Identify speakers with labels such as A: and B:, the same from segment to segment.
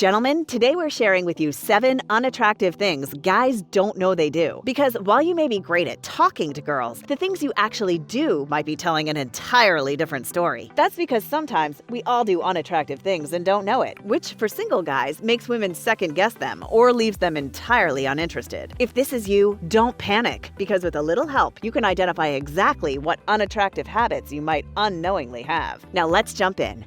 A: Gentlemen, today we're sharing with you 7 unattractive things guys don't know they do. Because while you may be great at talking to girls, the things you actually do might be telling an entirely different story. That's because sometimes we all do unattractive things and don't know it, which for single guys makes women second guess them or leaves them entirely uninterested. If this is you, don't panic, because with a little help, you can identify exactly what unattractive habits you might unknowingly have. Now let's jump in.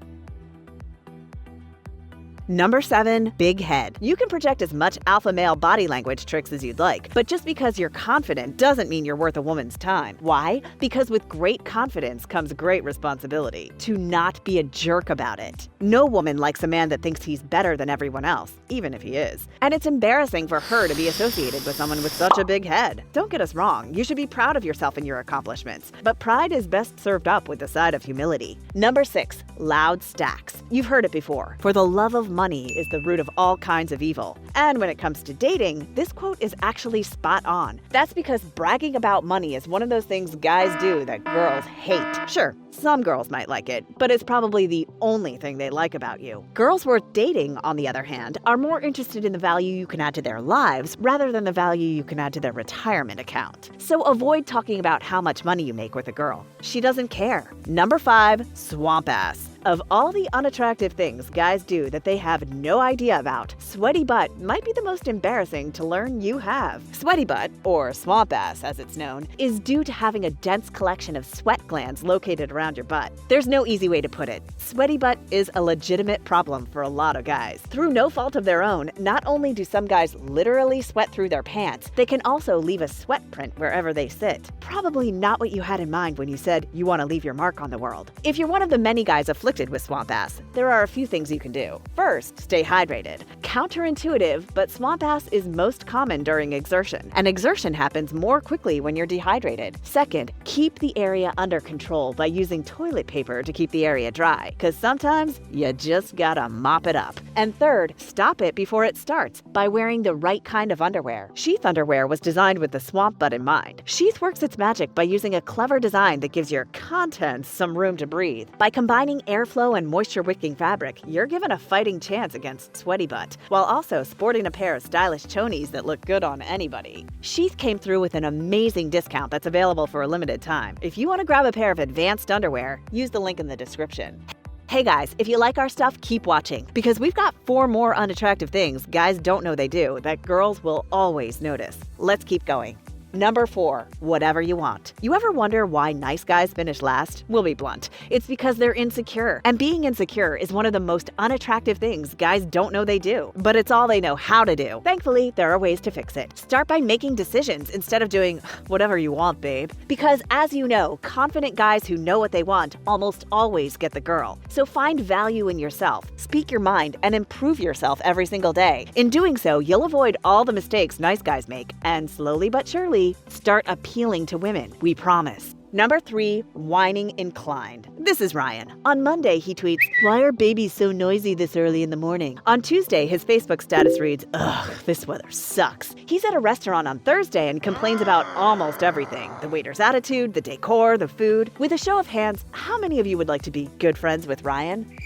A: Number 7, big head. You can project as much alpha male body language tricks as you'd like, but just because you're confident doesn't mean you're worth a woman's time. Why? Because with great confidence comes great responsibility. To not be a jerk about it. No woman likes a man that thinks he's better than everyone else, even if he is. And it's embarrassing for her to be associated with someone with such a big head. Don't get us wrong, you should be proud of yourself and your accomplishments, but pride is best served up with a side of humility. Number 6, loud stacks. You've heard it before. For the love of money is the root of all kinds of evil. And when it comes to dating, this quote is actually spot on. That's because bragging about money is one of those things guys do that girls hate. Sure, some girls might like it, but it's probably the only thing they like about you. Girls worth dating, on the other hand, are more interested in the value you can add to their lives rather than the value you can add to their retirement account. So avoid talking about how much money you make with a girl. She doesn't care. Number 5, swamp ass. Of all the unattractive things guys do that they have no idea about, sweaty butt might be the most embarrassing to learn you have. Sweaty butt, or swamp ass as it's known, is due to having a dense collection of sweat glands located around your butt. There's no easy way to put it. Sweaty butt is a legitimate problem for a lot of guys. Through no fault of their own, not only do some guys literally sweat through their pants, they can also leave a sweat print wherever they sit. Probably not what you had in mind when you said you want to leave your mark on the world. If you're one of the many guys afflicted with swamp ass, there are a few things you can do. First, stay hydrated. Counterintuitive, but swamp ass is most common during exertion, and exertion happens more quickly when you're dehydrated. Second, keep the area under control by using toilet paper to keep the area dry, because sometimes you just gotta mop it up. And third, stop it before it starts by wearing the right kind of underwear. Sheath underwear was designed with the swamp butt in mind. Sheath works its magic by using a clever design that gives your contents some room to breathe. By combining airflow and moisture-wicking fabric, you're given a fighting chance against sweaty butt, while also sporting a pair of stylish chonies that look good on anybody. Sheath came through with an amazing discount that's available for a limited time. If you want to grab a pair of advanced underwear, use the link in the description. Hey guys, if you like our stuff, keep watching, because we've got 4 more unattractive things guys don't know they do that girls will always notice. Let's keep going. Number 4, whatever you want. You ever wonder why nice guys finish last? We'll be blunt. It's because they're insecure. And being insecure is one of the most unattractive things guys don't know they do. But it's all they know how to do. Thankfully, there are ways to fix it. Start by making decisions instead of doing whatever you want, babe. Because as you know, confident guys who know what they want almost always get the girl. So find value in yourself, speak your mind, and improve yourself every single day. In doing so, you'll avoid all the mistakes nice guys make, and slowly but surely, start appealing to women, we promise. Number 3, Whining-Inclined. This is Ryan. On Monday, he tweets, "Why are babies so noisy this early in the morning?" On Tuesday, his Facebook status reads, "Ugh, this weather sucks." He's at a restaurant on Thursday and complains about almost everything. The waiter's attitude, the decor, the food. With a show of hands, how many of you would like to be good friends with Ryan?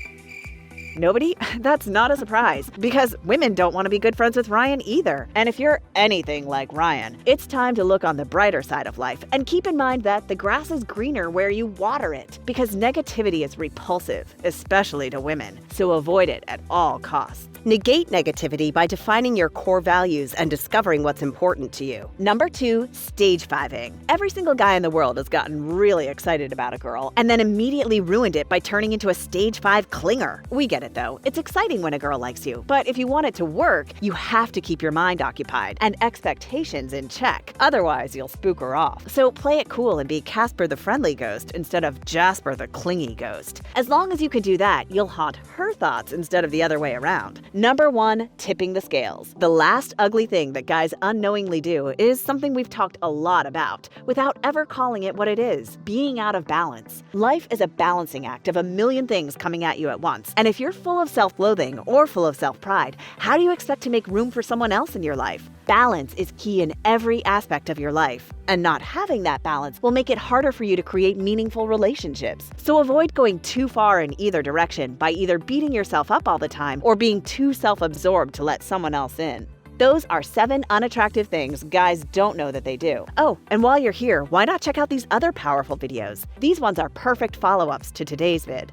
A: Nobody? That's not a surprise, because women don't want to be good friends with Ryan either. And if you're anything like Ryan, it's time to look on the brighter side of life and keep in mind that the grass is greener where you water it, because negativity is repulsive, especially to women, so avoid it at all costs. Negate negativity by defining your core values and discovering what's important to you. Number 2, stage 5ing. Every single guy in the world has gotten really excited about a girl and then immediately ruined it by turning into a stage 5 clinger. We get it though. It's exciting when a girl likes you, but if you want it to work, you have to keep your mind occupied and expectations in check. Otherwise, you'll spook her off. So play it cool and be Casper the friendly ghost instead of Jasper the clingy ghost. As long as you can do that, you'll haunt her thoughts instead of the other way around. Number 1, tipping the scales. The last ugly thing that guys unknowingly do is something we've talked a lot about, without ever calling it what it is: being out of balance. Life is a balancing act of a million things coming at you at once, and if you're full of self-loathing or full of self-pride, how do you expect to make room for someone else in your life? Balance is key in every aspect of your life, and not having that balance will make it harder for you to create meaningful relationships. So avoid going too far in either direction by either beating yourself up all the time or being too self-absorbed to let someone else in. Those are 7 unattractive things guys don't know that they do. Oh, and while you're here, why not check out these other powerful videos? These ones are perfect follow-ups to today's vid.